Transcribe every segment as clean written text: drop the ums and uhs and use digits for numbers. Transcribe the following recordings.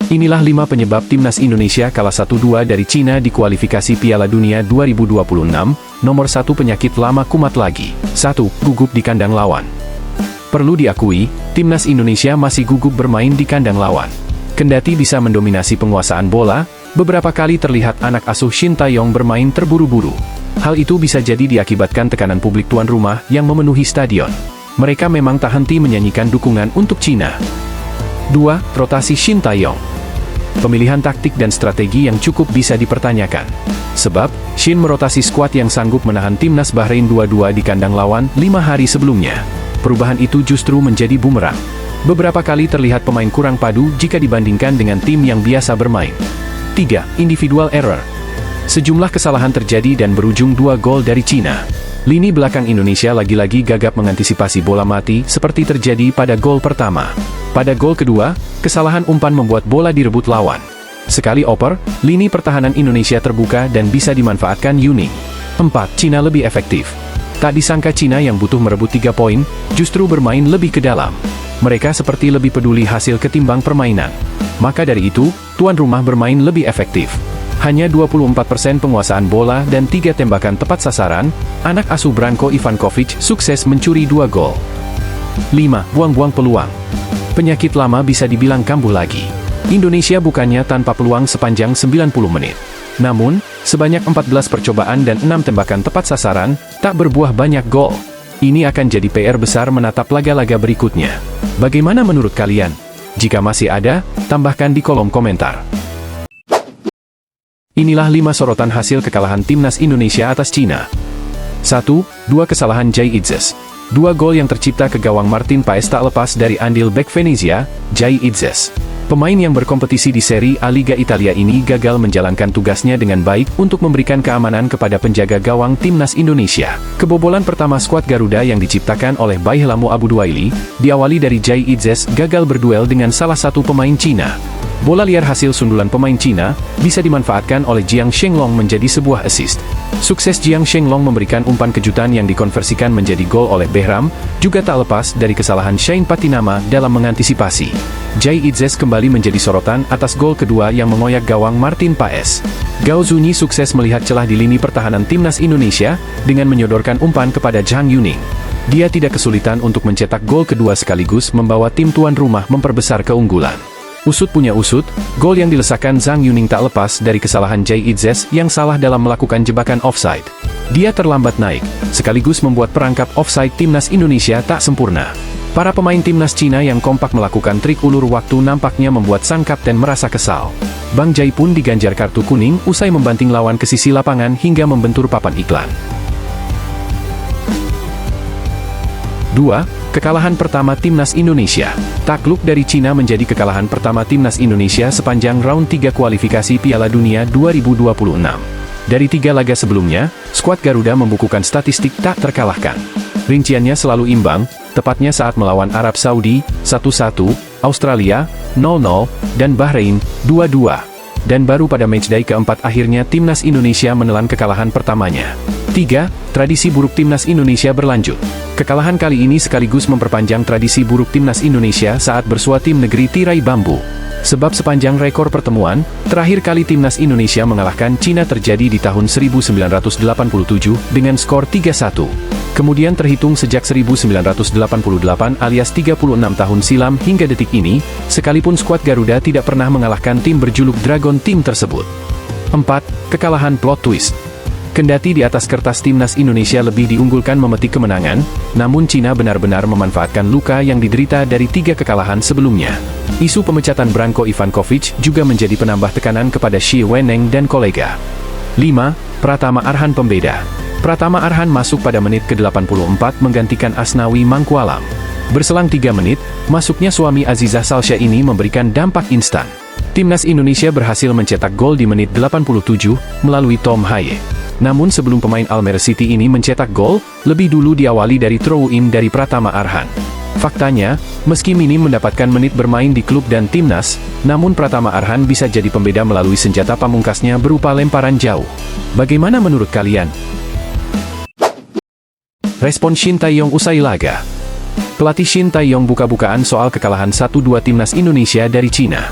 Inilah 5 penyebab timnas Indonesia kalah 1-2 dari Cina di kualifikasi Piala Dunia 2026. Nomor 1, penyakit lama kumat lagi. 1. Gugup di kandang lawan. Perlu diakui, timnas Indonesia masih gugup bermain di kandang lawan. Kendati bisa mendominasi penguasaan bola, beberapa kali terlihat anak asuh Shin Tae-yong bermain terburu-buru. Hal itu bisa jadi diakibatkan tekanan publik tuan rumah yang memenuhi stadion. Mereka memang tak henti menyanyikan dukungan untuk Cina. 2. Rotasi Shin Tae-yong. Pemilihan taktik dan strategi yang cukup bisa dipertanyakan. Sebab, Shin merotasi skuad yang sanggup menahan timnas Bahrain 2-2 di kandang lawan 5 hari sebelumnya. Perubahan itu justru menjadi bumerang. Beberapa kali terlihat pemain kurang padu jika dibandingkan dengan tim yang biasa bermain. 3. Individual error. Sejumlah kesalahan terjadi dan berujung 2 gol dari Cina. Lini belakang Indonesia lagi-lagi gagap mengantisipasi bola mati seperti terjadi pada gol pertama. Pada gol kedua, kesalahan umpan membuat bola direbut lawan. Sekali oper, lini pertahanan Indonesia terbuka dan bisa dimanfaatkan Yuning. 4. Cina lebih efektif. Tak disangka Cina yang butuh merebut 3 poin, justru bermain lebih ke dalam. Mereka seperti lebih peduli hasil ketimbang permainan. Maka dari itu, tuan rumah bermain lebih efektif. Hanya 24% penguasaan bola dan 3 tembakan tepat sasaran, anak asuh Branko Ivankovic sukses mencuri 2 gol. 5. Buang-buang peluang. Penyakit lama bisa dibilang kambuh lagi. Indonesia bukannya tanpa peluang sepanjang 90 menit. Namun, sebanyak 14 percobaan dan 6 tembakan tepat sasaran, tak berbuah banyak gol. Ini akan jadi PR besar menatap laga-laga berikutnya. Bagaimana menurut kalian? Jika masih ada, tambahkan di kolom komentar. Inilah 5 sorotan hasil kekalahan timnas Indonesia atas Cina. 1. 2 kesalahan Jai Itzes. 2 gol yang tercipta ke gawang Martin Paes tak lepas dari andil bek Venezia, Jai Itzes. Pemain yang berkompetisi di Serie A Liga Italia ini gagal menjalankan tugasnya dengan baik untuk memberikan keamanan kepada penjaga gawang timnas Indonesia. Kebobolan pertama skuad Garuda yang diciptakan oleh Baihlamu Abudwaili, diawali dari Jai Itzes gagal berduel dengan salah satu pemain Cina. Bola liar hasil sundulan pemain Cina, bisa dimanfaatkan oleh Jiang Shenglong menjadi sebuah assist. Sukses Jiang Shenglong memberikan umpan kejutan yang dikonversikan menjadi gol oleh Behram, juga tak lepas dari kesalahan Shane Patinama dalam mengantisipasi. Jai Itzes kembali menjadi sorotan atas gol kedua yang mengoyak gawang Martin Paes. Gao Zunyi sukses melihat celah di lini pertahanan timnas Indonesia, dengan menyodorkan umpan kepada Zhang Yuning. Dia tidak kesulitan untuk mencetak gol kedua sekaligus membawa tim tuan rumah memperbesar keunggulan. Usut punya usut, gol yang dilesakan Zhang Yuning tak lepas dari kesalahan Jai Itzes yang salah dalam melakukan jebakan offside. Dia terlambat naik, sekaligus membuat perangkap offside timnas Indonesia tak sempurna. Para pemain timnas Cina yang kompak melakukan trik ulur waktu nampaknya membuat sang kapten merasa kesal. Bang Jai pun diganjar kartu kuning usai membanting lawan ke sisi lapangan hingga membentur papan iklan. 2. Kekalahan pertama timnas Indonesia. Takluk dari Cina menjadi kekalahan pertama timnas Indonesia sepanjang round 3 kualifikasi Piala Dunia 2026. Dari 3 laga sebelumnya, skuad Garuda membukukan statistik tak terkalahkan. Rinciannya selalu imbang, tepatnya saat melawan Arab Saudi, 1-1, Australia, 0-0, dan Bahrain, 2-2. Dan baru pada matchday keempat akhirnya timnas Indonesia menelan kekalahan pertamanya. 3. Tradisi buruk timnas Indonesia berlanjut. Kekalahan kali ini sekaligus memperpanjang tradisi buruk timnas Indonesia saat bersua tim negeri tirai bambu. Sebab sepanjang rekor pertemuan, terakhir kali timnas Indonesia mengalahkan Cina terjadi di tahun 1987 dengan skor 3-1. Kemudian terhitung sejak 1988 alias 36 tahun silam hingga detik ini, sekalipun skuad Garuda tidak pernah mengalahkan tim berjuluk Dragon Team tersebut. 4. Kekalahan plot twist. Kendati di atas kertas timnas Indonesia lebih diunggulkan memetik kemenangan, namun Cina benar-benar memanfaatkan luka yang diderita dari 3 kekalahan sebelumnya. Isu pemecatan Branko Ivankovic juga menjadi penambah tekanan kepada Xi Weneng dan kolega. 5. Pratama Arhan pembeda. Pratama Arhan masuk pada menit ke-84 menggantikan Asnawi Mangkualam. Berselang 3 menit, masuknya suami Azizah Salsya ini memberikan dampak instan. Timnas Indonesia berhasil mencetak gol di menit 87 melalui Tom Haye. Namun sebelum pemain Almere City ini mencetak gol, lebih dulu diawali dari throw-in dari Pratama Arhan. Faktanya, meski minim mendapatkan menit bermain di klub dan timnas, namun Pratama Arhan bisa jadi pembeda melalui senjata pamungkasnya berupa lemparan jauh. Bagaimana menurut kalian? Respon Shin Tae-yong usai laga. Pelatih Shin Tae-yong buka-bukaan soal kekalahan 1-2 timnas Indonesia dari Cina.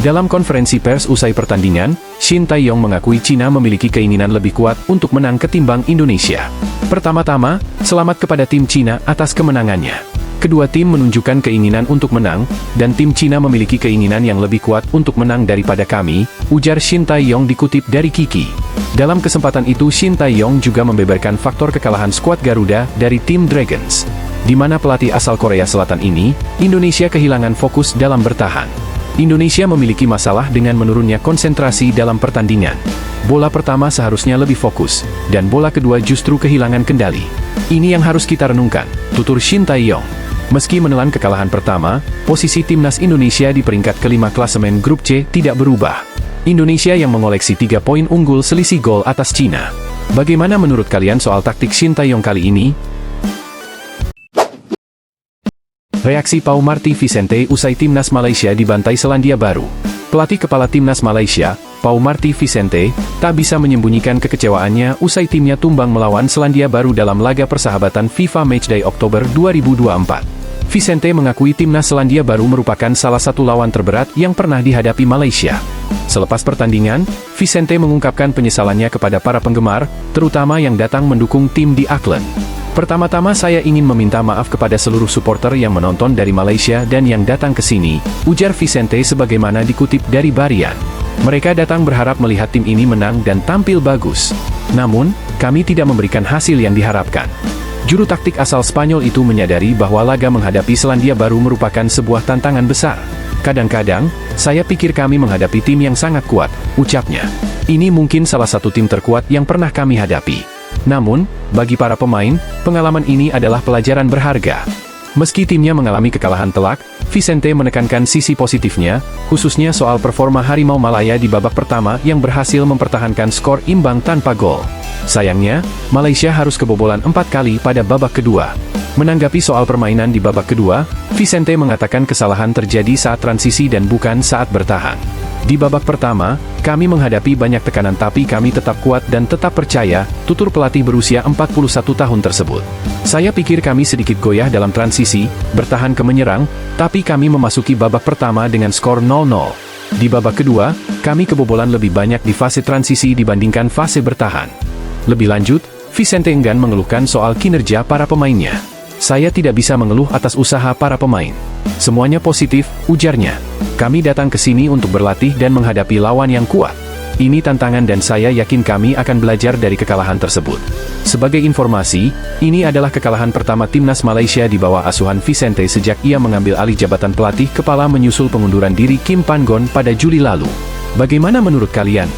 Dalam konferensi pers usai pertandingan, Shin Tae-yong mengakui Cina memiliki keinginan lebih kuat untuk menang ketimbang Indonesia. Pertama-tama, selamat kepada tim Cina atas kemenangannya. Kedua tim menunjukkan keinginan untuk menang, dan tim Cina memiliki keinginan yang lebih kuat untuk menang daripada kami, ujar Shin Tae-yong dikutip dari Kiki. Dalam kesempatan itu Shin Tae-yong juga membeberkan faktor kekalahan skuad Garuda dari tim Dragons, di mana pelatih asal Korea Selatan ini, Indonesia kehilangan fokus dalam bertahan. Indonesia memiliki masalah dengan menurunnya konsentrasi dalam pertandingan. Bola pertama seharusnya lebih fokus, dan bola kedua justru kehilangan kendali. Ini yang harus kita renungkan, tutur Shin Tae-yong. Meski menelan kekalahan pertama, posisi timnas Indonesia di peringkat kelima klasemen grup C tidak berubah. Indonesia yang mengoleksi 3 poin unggul selisih gol atas Cina. Bagaimana menurut kalian soal taktik Shin Tae-yong kali ini? Reaksi Pau Marty Vicente usai timnas Malaysia dibantai Selandia Baru. Pelatih kepala timnas Malaysia, Pau Marty Vicente, tak bisa menyembunyikan kekecewaannya usai timnya tumbang melawan Selandia Baru dalam laga persahabatan FIFA Matchday Oktober 2024. Vicente mengakui timnas Selandia Baru merupakan salah satu lawan terberat yang pernah dihadapi Malaysia. Selepas pertandingan, Vicente mengungkapkan penyesalannya kepada para penggemar, terutama yang datang mendukung tim di Auckland. Pertama-tama saya ingin meminta maaf kepada seluruh supporter yang menonton dari Malaysia dan yang datang ke sini, ujar Vicente sebagaimana dikutip dari Barian. Mereka datang berharap melihat tim ini menang dan tampil bagus. Namun, kami tidak memberikan hasil yang diharapkan. Juru taktik asal Spanyol itu menyadari bahwa laga menghadapi Selandia Baru merupakan sebuah tantangan besar. Kadang-kadang, saya pikir kami menghadapi tim yang sangat kuat, ucapnya. Ini mungkin salah satu tim terkuat yang pernah kami hadapi. Namun, bagi para pemain, pengalaman ini adalah pelajaran berharga. Meski timnya mengalami kekalahan telak, Vicente menekankan sisi positifnya, khususnya soal performa Harimau Malaya di babak pertama yang berhasil mempertahankan skor imbang tanpa gol. Sayangnya, Malaysia harus kebobolan 4 kali pada babak kedua. Menanggapi soal permainan di babak kedua, Vicente mengatakan kesalahan terjadi saat transisi dan bukan saat bertahan. Di babak pertama, kami menghadapi banyak tekanan tapi kami tetap kuat dan tetap percaya, tutur pelatih berusia 41 tahun tersebut. Saya pikir kami sedikit goyah dalam transisi, bertahan ke menyerang, tapi kami memasuki babak pertama dengan skor 0-0. Di babak kedua, kami kebobolan lebih banyak di fase transisi dibandingkan fase bertahan. Lebih lanjut, Vicente enggan mengeluhkan soal kinerja para pemainnya. Saya tidak bisa mengeluh atas usaha para pemain. Semuanya positif, ujarnya. Kami datang ke sini untuk berlatih dan menghadapi lawan yang kuat. Ini tantangan dan saya yakin kami akan belajar dari kekalahan tersebut. Sebagai informasi, ini adalah kekalahan pertama timnas Malaysia di bawah asuhan Vicente sejak ia mengambil alih jabatan pelatih kepala menyusul pengunduran diri Kim Pan-gon pada Juli lalu. Bagaimana menurut kalian?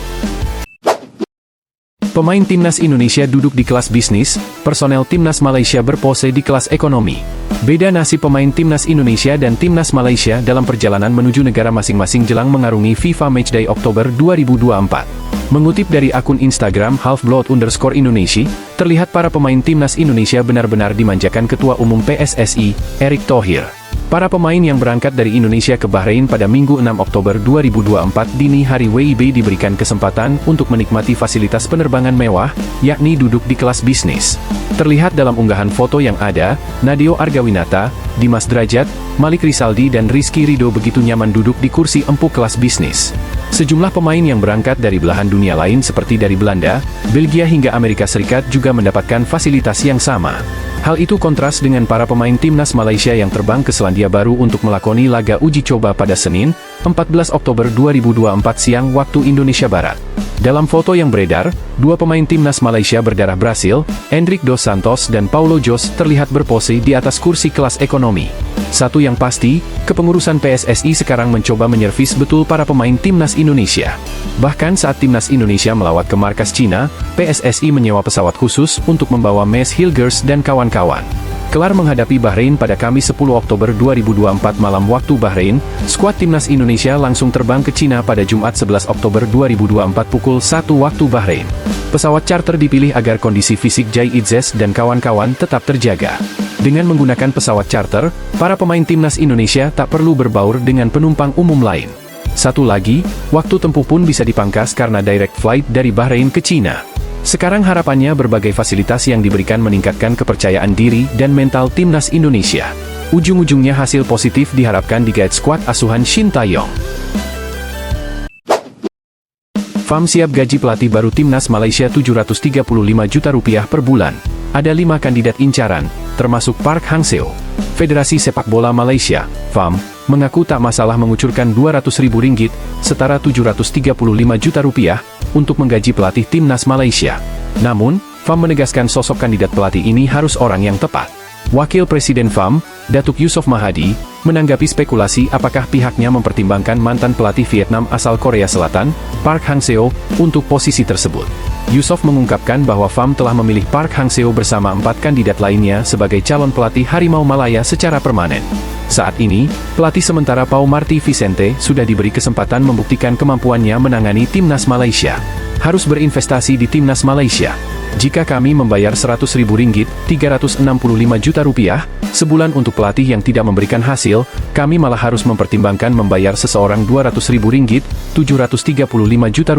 Pemain timnas Indonesia duduk di kelas bisnis, personel timnas Malaysia berpose di kelas ekonomi. Beda nasib pemain timnas Indonesia dan timnas Malaysia dalam perjalanan menuju negara masing-masing jelang mengarungi FIFA Matchday Oktober 2024. Mengutip dari akun Instagram @halfblood_Indonesia, terlihat para pemain timnas Indonesia benar-benar dimanjakan Ketua Umum PSSI, Erick Thohir. Para pemain yang berangkat dari Indonesia ke Bahrain pada Minggu 6 Oktober 2024 dini hari WIB diberikan kesempatan untuk menikmati fasilitas penerbangan mewah, yakni duduk di kelas bisnis. Terlihat dalam unggahan foto yang ada, Nadeo Argawinata, Dimas Drajat, Malik Risaldi dan Rizky Ridho begitu nyaman duduk di kursi empuk kelas bisnis. Sejumlah pemain yang berangkat dari belahan dunia lain seperti dari Belanda, Belgia hingga Amerika Serikat juga mendapatkan fasilitas yang sama. Hal itu kontras dengan para pemain timnas Malaysia yang terbang ke Selandia Baru untuk melakoni laga uji coba pada Senin, 14 Oktober 2024 siang waktu Indonesia Barat. Dalam foto yang beredar, dua pemain timnas Malaysia berdarah Brasil, Hendrik Dos Santos dan Paulo Jos terlihat berpose di atas kursi kelas ekonomi. Satu yang pasti, kepengurusan PSSI sekarang mencoba menyervis betul para pemain timnas Indonesia. Bahkan saat timnas Indonesia melawat ke markas Cina, PSSI menyewa pesawat khusus untuk membawa Mes Hilgers dan kawan-kawan. Kelar menghadapi Bahrain pada Kamis 10 Oktober 2024 malam waktu Bahrain, skuad timnas Indonesia langsung terbang ke Cina pada Jumat 11 Oktober 2024 pukul 1 waktu Bahrain. Pesawat charter dipilih agar kondisi fisik Jai Itzes dan kawan-kawan tetap terjaga. Dengan menggunakan pesawat charter, para pemain timnas Indonesia tak perlu berbaur dengan penumpang umum lain. Satu lagi, waktu tempuh pun bisa dipangkas karena direct flight dari Bahrain ke Cina. Sekarang harapannya berbagai fasilitas yang diberikan meningkatkan kepercayaan diri dan mental timnas Indonesia. Ujung-ujungnya hasil positif diharapkan di guide skuad asuhan Shin Tae-yong. FAM siap gaji pelatih baru Timnas Malaysia Rp735 juta per bulan. Ada 5 kandidat incaran, termasuk Park Hang-seo. Federasi Sepak Bola Malaysia, FAM, mengaku tak masalah mengucurkan Rp200.000, setara Rp735 juta untuk menggaji pelatih Timnas Malaysia. Namun, FAM menegaskan sosok kandidat pelatih ini harus orang yang tepat. Wakil Presiden FAM, Datuk Yusof Mahadi, menanggapi spekulasi apakah pihaknya mempertimbangkan mantan pelatih Vietnam asal Korea Selatan, Park Hang-seo, untuk posisi tersebut. Yusof mengungkapkan bahwa FAM telah memilih Park Hang-seo bersama 4 kandidat lainnya sebagai calon pelatih Harimau Malaya secara permanen. Saat ini, pelatih sementara Pau Marty Vicente sudah diberi kesempatan membuktikan kemampuannya menangani Timnas Malaysia. Harus berinvestasi di Timnas Malaysia. Jika kami membayar Rp100.000, Rp365 juta sebulan untuk pelatih yang tidak memberikan hasil, kami malah harus mempertimbangkan membayar seseorang Rp200.000, Rp735 juta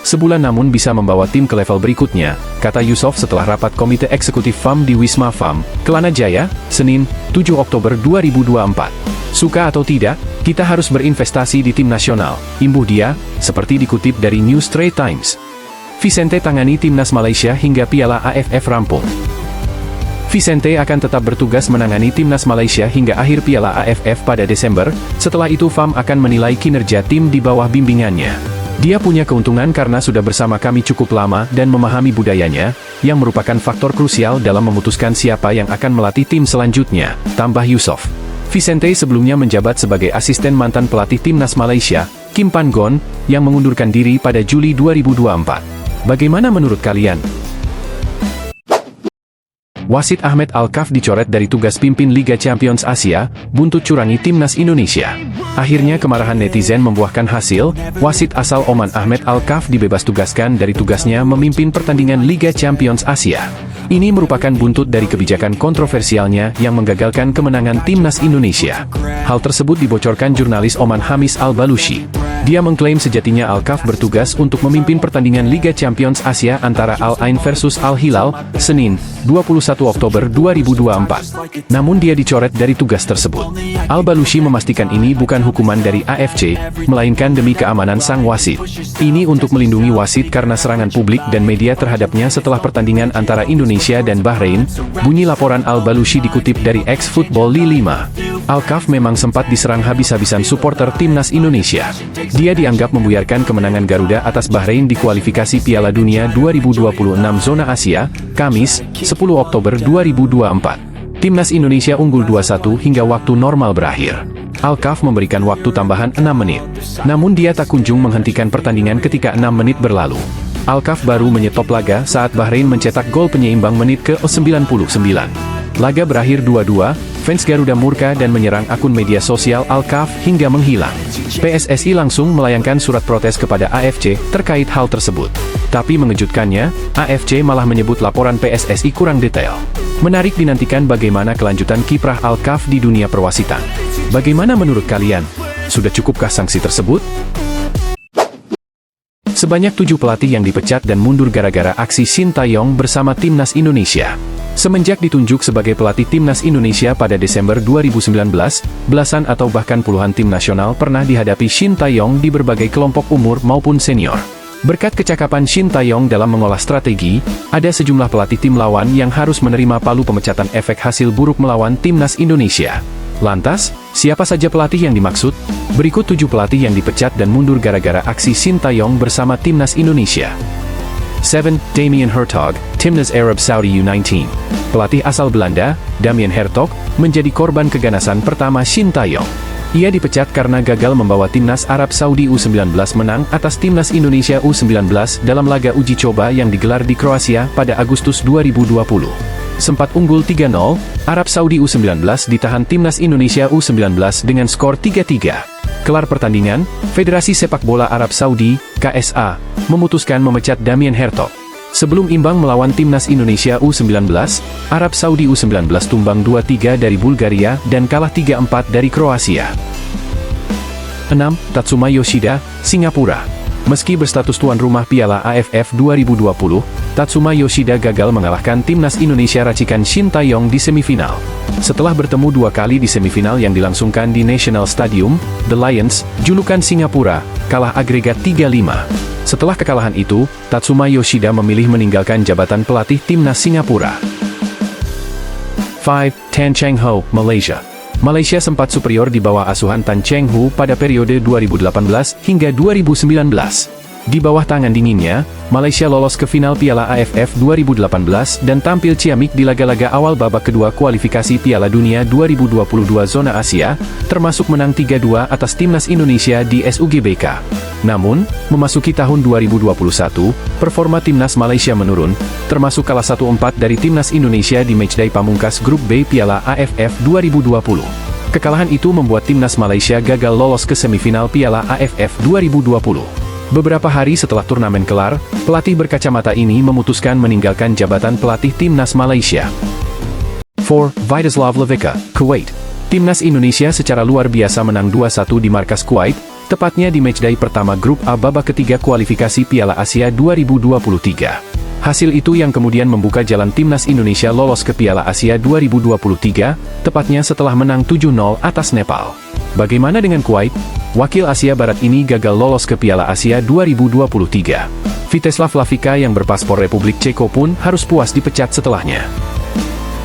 sebulan namun bisa membawa tim ke level berikutnya, kata Yusof setelah rapat Komite Eksekutif FAM di Wisma FAM, Kelana Jaya, Senin, 7 Oktober 2024. Suka atau tidak, kita harus berinvestasi di tim nasional, imbuh dia, seperti dikutip dari New Straits Times. Vicente tangani Timnas Malaysia hingga Piala AFF rampung. Vicente akan tetap bertugas menangani Timnas Malaysia hingga akhir Piala AFF pada Desember, setelah itu FAM akan menilai kinerja tim di bawah bimbingannya. Dia punya keuntungan karena sudah bersama kami cukup lama dan memahami budayanya, yang merupakan faktor krusial dalam memutuskan siapa yang akan melatih tim selanjutnya, tambah Yusof. Vicente sebelumnya menjabat sebagai asisten mantan pelatih Timnas Malaysia, Kim Pan Gon, yang mengundurkan diri pada Juli 2024. Bagaimana menurut kalian? Wasit Ahmed Al-Kaf dicoret dari tugas pimpin Liga Champions Asia, buntut curangi Timnas Indonesia. Akhirnya kemarahan netizen membuahkan hasil, wasit asal Oman Ahmed Al-Kaf dibebas tugaskan dari tugasnya memimpin pertandingan Liga Champions Asia. Ini merupakan buntut dari kebijakan kontroversialnya yang menggagalkan kemenangan Timnas Indonesia. Hal tersebut dibocorkan jurnalis Oman Hamis Al-Balushi. Dia mengklaim sejatinya Al-Kaf bertugas untuk memimpin pertandingan Liga Champions Asia antara Al-Ain versus Al-Hilal, Senin, 21 Oktober 2024. Namun dia dicoret dari tugas tersebut. Al-Balushi memastikan ini bukan hukuman dari AFC, melainkan demi keamanan sang wasit. Ini untuk melindungi wasit karena serangan publik dan media terhadapnya setelah pertandingan antara Indonesia dan Bahrain, bunyi laporan Al-Balushi dikutip dari ex-football Li 5. Al-Kaf memang sempat diserang habis-habisan supporter Timnas Indonesia. Dia dianggap membuyarkan kemenangan Garuda atas Bahrain di kualifikasi Piala Dunia 2026 Zona Asia, Kamis, 10 Oktober 2024. Timnas Indonesia unggul 2-1 hingga waktu normal berakhir. Al-Kaf memberikan waktu tambahan 6 menit. Namun dia tak kunjung menghentikan pertandingan ketika 6 menit berlalu. Al-Kaf baru menyetop laga saat Bahrain mencetak gol penyeimbang menit ke-99. Laga berakhir 2-2, fans Garuda murka dan menyerang akun media sosial Al-Kaf hingga menghilang. PSSI langsung melayangkan surat protes kepada AFC terkait hal tersebut. Tapi mengejutkannya, AFC malah menyebut laporan PSSI kurang detail. Menarik dinantikan bagaimana kelanjutan kiprah Al-Kaf di dunia perwasitan. Bagaimana menurut kalian? Sudah cukupkah sanksi tersebut? Sebanyak 7 pelatih yang dipecat dan mundur gara-gara aksi Shin Tae-yong bersama Timnas Indonesia. Semenjak ditunjuk sebagai pelatih Timnas Indonesia pada Desember 2019, belasan atau bahkan puluhan tim nasional pernah dihadapi Shin Tae-yong di berbagai kelompok umur maupun senior. Berkat kecakapan Shin Tae-yong dalam mengolah strategi, ada sejumlah pelatih tim lawan yang harus menerima palu pemecatan efek hasil buruk melawan Timnas Indonesia. Lantas, siapa saja pelatih yang dimaksud? Berikut 7 pelatih yang dipecat dan mundur gara-gara aksi Shin Tae-yong bersama Timnas Indonesia. 7. Damien Hertog, Timnas Arab Saudi U19. Pelatih asal Belanda, Damien Hertog, menjadi korban keganasan pertama Shin Tae-yong. Ia dipecat karena gagal membawa Timnas Arab Saudi U19 menang atas Timnas Indonesia U19 dalam laga uji coba yang digelar di Kroasia pada Agustus 2020. Sempat unggul 3-0, Arab Saudi U19 ditahan Timnas Indonesia U19 dengan skor 3-3. Kelar pertandingan, Federasi Sepak Bola Arab Saudi, KSA, memutuskan memecat Damien Hertog. Sebelum imbang melawan Timnas Indonesia U19, Arab Saudi U19 tumbang 2-3 dari Bulgaria dan kalah 3-4 dari Kroasia. 6. Tatsuma Yoshida, Singapura. Meski berstatus tuan rumah Piala AFF 2020, Tatsuma Yoshida gagal mengalahkan Timnas Indonesia racikan Shin Tae-yong di semifinal. Setelah bertemu 2 kali di semifinal yang dilangsungkan di National Stadium, The Lions, julukan Singapura, kalah agregat 3-5. Setelah kekalahan itu, Tatsuma Yoshida memilih meninggalkan jabatan pelatih timnas Singapura. 5. Tan Cheng Ho, Malaysia. Malaysia sempat superior di bawah asuhan Tan Cheng Ho pada periode 2018 hingga 2019. Di bawah tangan dinginnya, Malaysia lolos ke final Piala AFF 2018 dan tampil ciamik di laga-laga awal babak kedua kualifikasi Piala Dunia 2022 zona Asia, termasuk menang 3-2 atas timnas Indonesia di SUGBK. Namun, memasuki tahun 2021, performa timnas Malaysia menurun, termasuk kalah 1-4 dari timnas Indonesia di matchday pamungkas grup B Piala AFF 2020. Kekalahan itu membuat timnas Malaysia gagal lolos ke semifinal Piala AFF 2020. Beberapa hari setelah turnamen kelar, pelatih berkacamata ini memutuskan meninggalkan jabatan pelatih timnas Malaysia. 4. Vidislav Levica, Kuwait. Timnas Indonesia secara luar biasa menang 2-1 di markas Kuwait, tepatnya di matchday pertama grup A babak ketiga kualifikasi Piala Asia 2023. Hasil itu yang kemudian membuka jalan timnas Indonesia lolos ke Piala Asia 2023, tepatnya setelah menang 7-0 atas Nepal. Bagaimana dengan Kuwait? Wakil Asia Barat ini gagal lolos ke Piala Asia 2023. Vidislav Levica yang berpaspor Republik Ceko pun harus puas dipecat setelahnya.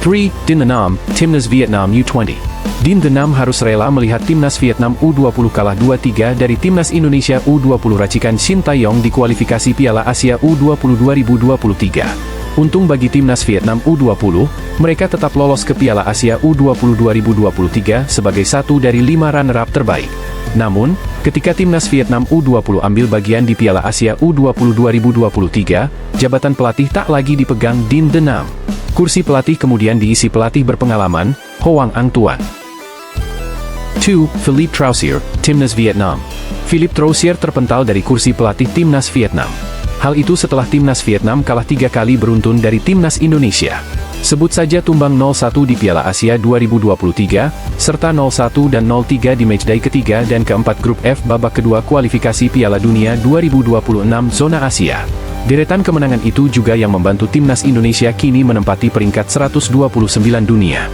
3. Din The Nam, Timnas Vietnam U20. Din The Nam harus rela melihat timnas Vietnam U20 kalah 2-3 dari timnas Indonesia U20 racikan Shin Tae-yong di kualifikasi Piala Asia U20 2023. Untung bagi timnas Vietnam U20, mereka tetap lolos ke Piala Asia U20 2023 sebagai satu dari 5 runner-up terbaik. Namun, ketika timnas Vietnam U20 ambil bagian di Piala Asia U20 2023, jabatan pelatih tak lagi dipegang Din The Nam. Kursi pelatih kemudian diisi pelatih berpengalaman, Hoang Anh Tuan. 2. Philippe Troussier, Timnas Vietnam. Philippe Troussier terpental dari kursi pelatih timnas Vietnam. Hal itu setelah timnas Vietnam kalah 3 kali beruntun dari timnas Indonesia. Sebut saja tumbang 0-1 di Piala Asia 2023, serta 0-1 dan 0-3 di matchday ketiga dan keempat grup F babak kedua kualifikasi Piala Dunia 2026 zona Asia. Deretan kemenangan itu juga yang membantu timnas Indonesia kini menempati peringkat 129 dunia.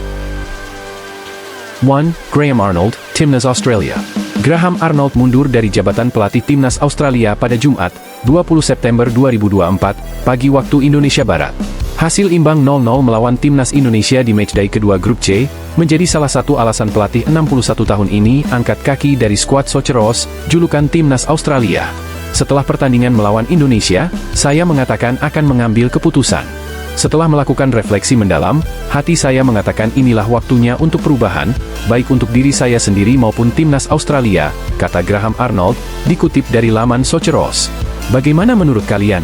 1. Graham Arnold, Timnas Australia. Graham Arnold mundur dari jabatan pelatih timnas Australia pada Jumat, 20 September 2024, pagi waktu Indonesia Barat. Hasil imbang 0-0 melawan timnas Indonesia di matchday kedua grup C, menjadi salah satu alasan pelatih 61 tahun ini angkat kaki dari skuad Socceroos, julukan timnas Australia. Setelah pertandingan melawan Indonesia, saya mengatakan akan mengambil keputusan. Setelah melakukan refleksi mendalam, hati saya mengatakan inilah waktunya untuk perubahan, baik untuk diri saya sendiri maupun timnas Australia, kata Graham Arnold, dikutip dari laman Socceroos. Bagaimana menurut kalian?